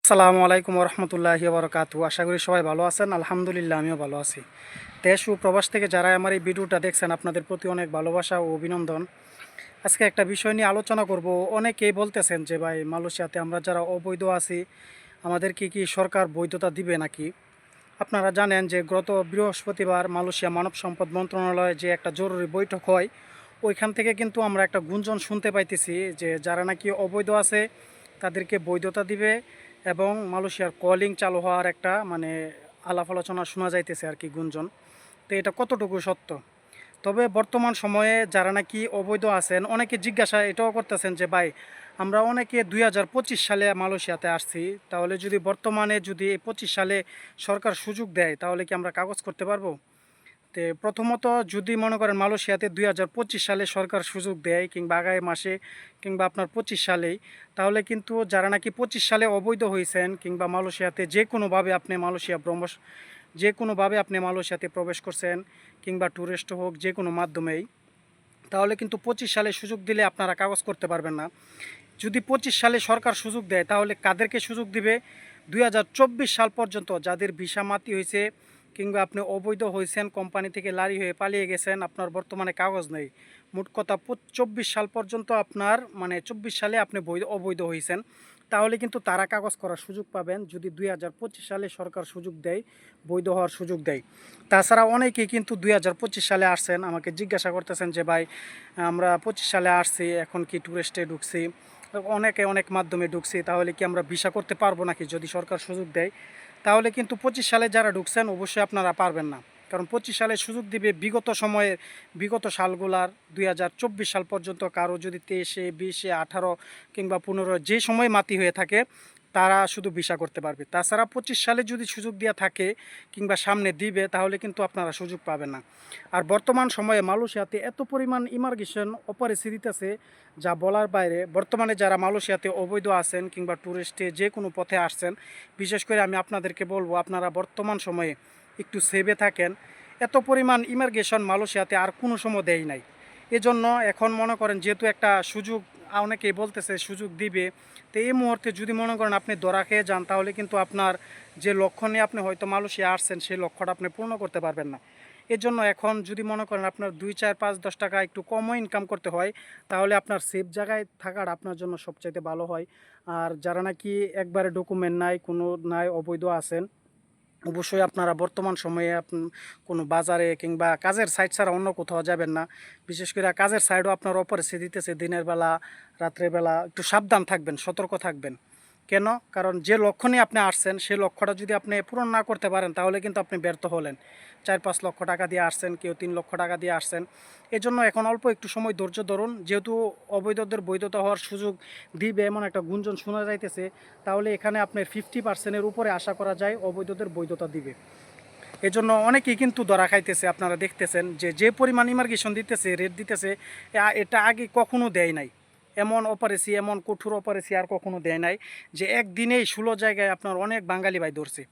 আসসালামু আলাইকুম রহমতুল্লাহি বরকাতু। আশা করি সবাই ভালো আছেন। আলহামদুলিল্লাহ আমিও ভালো আছি। দেশ ও প্রবাস থেকে যারা আমার এই ভিডিওটা দেখছেন আপনাদের প্রতি অনেক ভালোবাসা ও অভিনন্দন। আজকে একটা বিষয় নিয়ে আলোচনা করব। অনেকেই বলতেছেন যে ভাই মালয়েশিয়াতে আমরা যারা অবৈধ আছি আমাদেরকে কি সরকার বৈধতা দিবে নাকি। আপনারা জানেন যে গত বৃহস্পতিবার মালয়েশিয়া মানব সম্পদ মন্ত্রণালয়ে যে একটা জরুরি বৈঠক হয়, ওইখান থেকে কিন্তু আমরা একটা গুঞ্জন শুনতে পাইতেছি যে যারা নাকি অবৈধ আছে তাদেরকে বৈধতা দিবে এবং মালয়েশিয়ার কলিং চালু হওয়ার একটা আলাপ আলোচনা শোনা যাইতেছে আর কি, গুঞ্জন। তো এটা কতটুকু সত্য? তবে বর্তমান সময়ে যারা নাকি অবৈধ আছেন অনেকে জিজ্ঞাসা এটাও করতেছেন যে ভাই আমরা অনেকে 2025 সালে মালয়েশিয়াতে আসছি, তাহলে যদি বর্তমানে যদি এই 25 সালে সরকার সুযোগ দেয় তাহলে কি আমরা কাগজ করতে পারবো? তো প্রথমত যদি মনে করেন মালয়েশিয়াতে 2025 সালে সরকার সুযোগ দেয় কিংবা আগামী মাসে কিংবা আপনার 25 সালেই, তাহলে কিন্তু যারা নাকি 25 সালে অবৈধ হয়েছেন কিংবা মালয়েশিয়াতে যে কোনোভাবে আপনি মালয়েশিয়াতে প্রবেশ করছেন কিংবা ট্যুরিস্ট হোক যে কোনো মাধ্যমেই, তাহলে কিন্তু 25 সালে সুযোগ দিলে আপনারা কাগজ করতে পারবেন না। যদি 25 সালে সরকার সুযোগ দেয় তাহলে কাদেরকে সুযোগ দিবে? 2024 সাল পর্যন্ত যাদের ভিসা মাতি হয়েছে কিংবা আপনি অবৈধ হয়েছেন, কোম্পানি থেকে লারি হয়ে পালিয়ে গেছেন, আপনার বর্তমানে কাগজ নেই, মোট কথা 24 সাল পর্যন্ত আপনার 24 সালে আপনি অবৈধ হয়েছেন, তাহলে কিন্তু তারা কাগজ করার সুযোগ পাবেন যদি 2025 সালে সরকার সুযোগ দেয়, বৈধ হওয়ার সুযোগ দেয়। তাছাড়া অনেকেই কিন্তু 2025 সালে আসছেন, আমাকে জিজ্ঞাসা করতেছেন যে ভাই আমরা 25 সালে আসছি, এখন কি ট্যুরিস্টে ঢুকছি, অনেকে অনেক মাধ্যমে ঢুকছি, তাহলে কি আমরা ভিসা করতে পারবো নাকি যদি সরকার সুযোগ দেয়? তাহলে কিন্তু 25 সালে যারা ঢুকছেন অবশ্যই আপনারা পারবেন না, কারণ 25 সালে সুযোগ দিবে বিগত সালগুলার 2024 সাল পর্যন্ত কারো যদি 23-এ 20-এ 18 কিংবা 15 যে সময় মাতি হয়ে থাকে তারা শুধু ভিসা করতে পারবে। তাছাড়া 25 সালে যদি সুযোগ দেওয়া থাকে কিংবা সামনে দিবে তাহলে কিন্তু আপনারা সুযোগ পাবেন না। আর বর্তমান সময়ে মালয়েশিয়াতে এত পরিমাণ ইমার্গেশন অপরিস্থিতি দিতেছে যা বলার বাইরে। বর্তমানে যারা মালয়েশিয়াতে অবৈধ আছেন কিংবা ট্যুরিস্টে যে কোনো পথে আসছেন, বিশেষ করে আমি আপনাদেরকে বলবো আপনারা বর্তমান সময়ে একটু সেভে থাকেন। এত পরিমাণ ইমার্গেশন মালয়েশিয়াতে আর কোনো সময় দেয় নাই। এজন্য এখন মনে করেন যেহেতু একটা সুযোগ অনেকেই বলতেছে সুযোগ দিবে, তো এই মুহূর্তে যদি মনে করেন আপনি ধরা খেয়ে যান তাহলে কিন্তু আপনার যে লক্ষ্য নিয়ে আপনি হয়তো মালয়েশিয়া আসছেন সেই লক্ষ্যটা আপনি পূর্ণ করতে পারবেন না। এর জন্য এখন যদি মনে করেন আপনার 2, 4, 5, 10 টাকা একটু কমও ইনকাম করতে হয়, তাহলে আপনার সেফ জায়গায় থাকার আপনার জন্য সবচাইতে ভালো হয়। আর যারা নাকি একবারে ডকুমেন্ট নাই, কোনো নাই, অবৈধ আছেন, অবশ্যই আপনারা বর্তমান সময়ে কোনো বাজারে কিংবা কাজের সাইড ছাড়া অন্য কোথাও যাবেন না। বিশেষ করে কাজের সাইডও আপনার অপরিস্থিতি দিতেছে দিনের বেলা, রাত্রের বেলা একটু সাবধান থাকবেন, সতর্ক থাকবেন। কেন? কারণ যে লক্ষ্য নিয়ে আপনি আসছেন সেই লক্ষ্যটা যদি আপনি পূরণ না করতে পারেন তাহলে কিন্তু আপনি ব্যর্থ হলেন। 4-5 লক্ষ টাকা দিয়ে আসছেন, কেউ 3 লক্ষ টাকা দিয়ে আসছেন। এজন্য এখন অল্প একটু সময় ধৈর্য ধরুন। যেহেতু অবৈধদের বৈধতা হওয়ার সুযোগ দিবে এমন একটা গুঞ্জন শোনা যাইতেছে, তাহলে এখানে আপনার 50%-এর উপরে আশা করা যায় অবৈধদের বৈধতা দিবে। এজন্য অনেকেই কিন্তু ধরা খাইতেছে। আপনারা দেখতেছেন যে যে পরিমাণ ইমার্গেশন দিতেছে, রেট দিতেছে, এটা আগে কখনো দেয় নাই। এমন কঠোর অপারেসি আর কখনো দেয় নাই যে একদিনেই 16 জায়গায় আপনার অনেক বাঙালি ভাই ধরছে।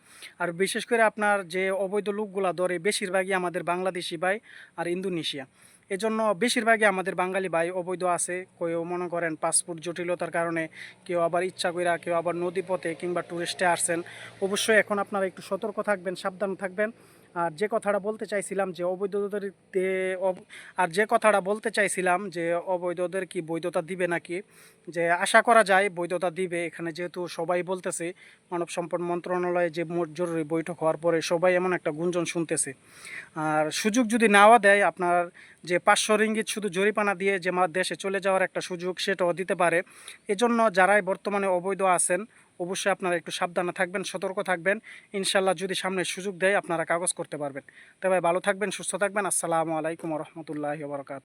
আর বিশেষ করে আপনার যে অবৈধ লোকগুলা ধরে বেশিরভাগই আমাদের বাংলাদেশি ভাই আর ইন্দোনেশিয়া। এজন্য বেশিরভাগই আমাদের বাঙালি ভাই অবৈধ আছে। কেউ মনে করেন পাসপোর্ট জটিলতার কারণে, কেউ আবার ইচ্ছা কইরা, কেউ আবার নদীপথে কিংবা ট্যুরিস্টে আসছেন। অবশ্যই এখন আপনারা একটু সতর্ক থাকবেন, সাবধান থাকবেন। আর যে কথাটা বলতে চাইছিলাম যে অবৈধদের কি বৈধতা দিবে নাকি, যে আশা করা যায় বৈধতা দিবে। এখানে যেহেতু সবাই বলতেছে, মানব সম্পদ মন্ত্রণালয়ে যে জরুরি বৈঠক হওয়ার পরে সবাই এমন একটা গুঞ্জন শুনতেছে। আর সুযোগ যদি নাও দেয়, আপনার যে 500 রিঙ্গিত শুধু জরিমানা দিয়ে যে দেশে চলে যাওয়ার একটা সুযোগ সেটাও দিতে পারে। এজন্য যারাই বর্তমানে অবৈধ আছেন অবশ্যই আপনারা একটু সাবধানে থাকবেন, সতর্ক থাকবেন। ইনশাল্লাহ যদি সামনে সুযোগ দেয় আপনারা কাগজ করতে পারবেন। তবে ভালো থাকবেন, সুস্থ থাকবেন। আসসালামু আলাইকুম রহমতুল্লাহি ওয়া বারাকাতুহু।